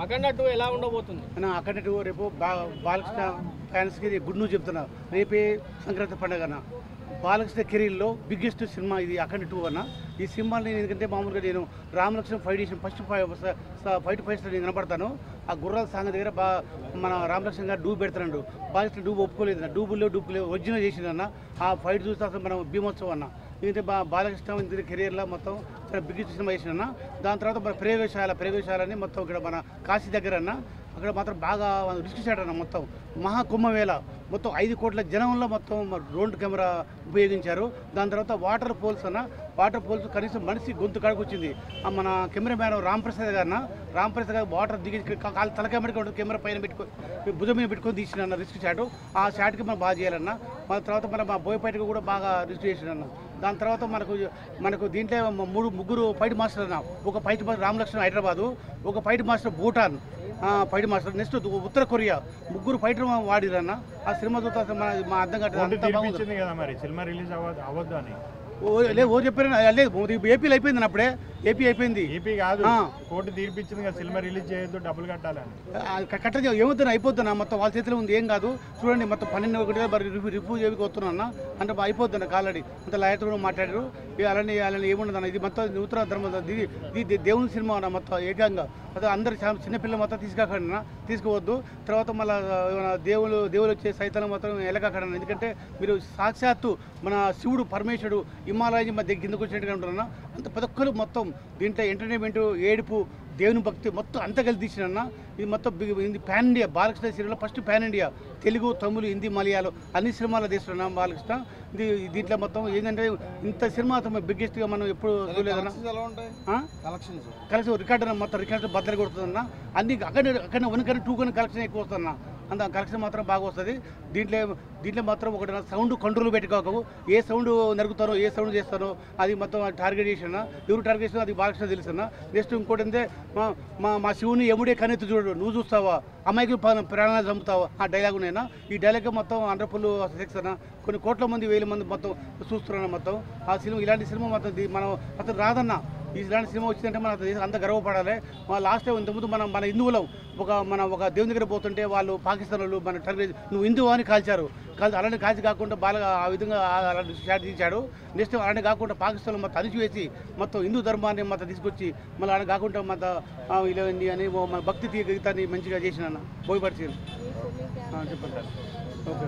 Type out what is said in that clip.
అఖండ 2 ఎలా ఉండబోతుంది? అఖండ 2 రేపు బాలకృష్ణ ఫ్యాన్స్కి గుడ్ న్యూస్ చెప్తున్నా. రేపే సంక్రాంతి పండుగ బాలకృష్ణ కెరీర్లో బిగ్గెస్ట్ సినిమా ఇది అఖండ 2 అన్న. ఈ సినిమాని ఎందుకంటే మామూలుగా నేను రామలక్ష్మణ్ ఫైట్ చేసిన ఫస్ట్ ఫైట్స్లో నేను కనపడతాను. ఆ గుర్రాల సాంగ్ దగ్గర మన రామలక్ష్మణ్ గారు డూబ్ పెడుతున్నాడు. బాలకృష్ణ డూబ్ ఒప్పుకోలేదు, డూబుల్లో ఒరిజినల్ చేసిందన్న. ఆ ఫైట్ చూస్తే అసలు మనం భీమోత్సవం అన్న. ఎందుకంటే బాలకృష్ణ కెరీర్లో మొత్తం చాలా బిగ్గెస్ట్ సినిమా చేసిన. దాని తర్వాత మన ప్రయోగశాలని మొత్తం ఇక్కడ మన కాశీ దగ్గర అన్న. అక్కడ మాత్రం బాగా రిస్క్ షాట్ అన్న. మొత్తం మహాకుంభమేళ మొత్తం 5 కోట్ల జనంలో మొత్తం డ్రోన్ కెమెరా ఉపయోగించారు. దాని తర్వాత వాటర్ పోల్స్ కనీసం మనిషి గొంతు కాడికి వచ్చింది. మన కెమెరామ్యాన్ రాంప్రసాద్ గారు వాటర్ దిగి తలకెమెరకి ఉంటుంది, కెమెరా పైన పెట్టుకొని భుజం మీద పెట్టుకొని తీసిన రిస్క్ షాట్. ఆ షాట్కి మనం బాగా చేయాలన్న. మన తర్వాత మన బోయపేటకు కూడా బాగా రిస్క్ చేసిన. దాని తర్వాత మనకు దీంట్లో ముగ్గురు ఫైట్ మాస్టర్ అన్న. ఒక ఫైట్ మాస్టర్ రామలక్ష్మణ్ హైదరాబాదు, ఒక fight master Bhutan fight master, next ఉత్తర కొరియా, ముగ్గురు ఫైటర్ వాడిరన్న. ఆ సినిమా చూస్తే మా అర్థం ఓ చెప్పారు. లేదు ఏపీలో అయిపోయింది అప్పుడే. ఏపీ అయిపోయింది. ఏపీ కాదు, కోర్టు తీర్పిచ్చింది కదా సినిమా రిలీజ్ చేయొద్దు, డబ్బులు కట్టాలని. కట్టదు ఏమవుతున్నా అయిపోతున్నా, మొత్తం వాళ్ళ చేతిలో ఉంది, ఏం కాదు. చూడండి మొత్తం 12 రివ్యూ చేయడానికి వస్తున్నా అంటే అయిపోతున్నా. ఆల్రెడీ అంత లాయర్తో కూడా మాట్లాడారు. అలానే ఏముండదన్న. ఇది మొత్తం ఉత్తర ధర్మ ఇది దేవుని సినిమా అన్న. మొత్తం ఏకంగా అదే అందరు చిన్నపిల్లలు మొత్తం తీసుకువద్దు. తర్వాత మళ్ళీ దేవులు వచ్చే సైతాన్ని మొత్తం ఎలకాకడన్నా. ఎందుకంటే మీరు సాక్షాత్తు మన శివుడు పరమేశ్వరుడు హిమాలయం మధ్య కిందకు వచ్చినట్టుగా ఉంటున్నా. అంత ప్రతి ఒక్కరు మొత్తం దీంట్లో ఎంటర్టైన్మెంట్, ఏడుపు, దేవుని భక్తి మొత్తం అంతా కలిసి తీసిన. ఇది మొత్తం ఇది పాన్ ఇండియా. బాలకృష్ణ సినిమాలో ఫస్ట్ పాన్ ఇండియా. తెలుగు, తమిళ, హిందీ, మలయాళం అన్ని సినిమాలు తీస్తున్నాం బాలకృష్ణ. దీంట్లో మొత్తం ఏంటంటే ఇంత సినిమా బిగ్గెస్ట్గా మనం ఎప్పుడు చూడలేదన్నా. కలెక్షన్ రికార్డు మొత్తం రికార్డు బద్దలు కొడుతుందన్న. అన్ని అక్కడ 1 కన్నా 2 కన్నా కలెక్షన్ ఎక్కువ వస్తుందన్న. అంత కలెక్షన్ మాత్రం బాగా వస్తుంది. దీంట్లో మాత్రం ఒకటి సౌండ్ కంట్రోల్ పెట్టుకోకు. ఏ సౌండ్ నరుగుతానో, ఏ సౌండ్ చేస్తానో అది మొత్తం టార్గెట్ చేసిన. ఎవరు టార్గెట్ చేసినా అది బాలకృష్ణ తెలుసన్న. నెక్స్ట్ ఇంకోటి అంటే మా శివుని ఎముడే కనెత్తి చూడు, నువ్వు చూస్తావా, అమ్మాయికి ప్రాణాలు చంపుతావా, ఆ డైలాగ్ ఉన్నాయన్నా. ఈ డైలాగ్ మొత్తం 100 సెక్స్ అన్న. కొన్ని కోట్ల మంది, 1000 మంది మొత్తం చూస్తున్నా. మొత్తం ఆ సినిమా, ఇలాంటి సినిమా మొత్తం మనం అతను రాదన్న. ఇలాంటి సినిమా వచ్చిందంటే మన అంత గర్వపడాలి. లాస్ట్ టైం ఇంతకుముందు మన హిందువులం ఒక దేవుని దగ్గర పోతుంటే వాళ్ళు పాకిస్తాన్ వాళ్ళు మన నువ్వు హిందువు అని కాల్చారు. అలాంటి కాల్చి కాకుండా బాగా ఆ విధంగా అలాంటి షాట్ తీశాడు. నెక్స్ట్ అలాంటి కాకుండా పాకిస్తాన్లో మొత్తం అణిచివేసి మొత్తం హిందూ ధర్మాన్ని మొత్తం తీసుకొచ్చి మళ్ళీ అలాంటి కాకుండా మొత్తం ఇలా అని మన భక్తి గీతాన్ని మంచిగా చేసిన బోయపరిచి చెప్పండి. ఓకే.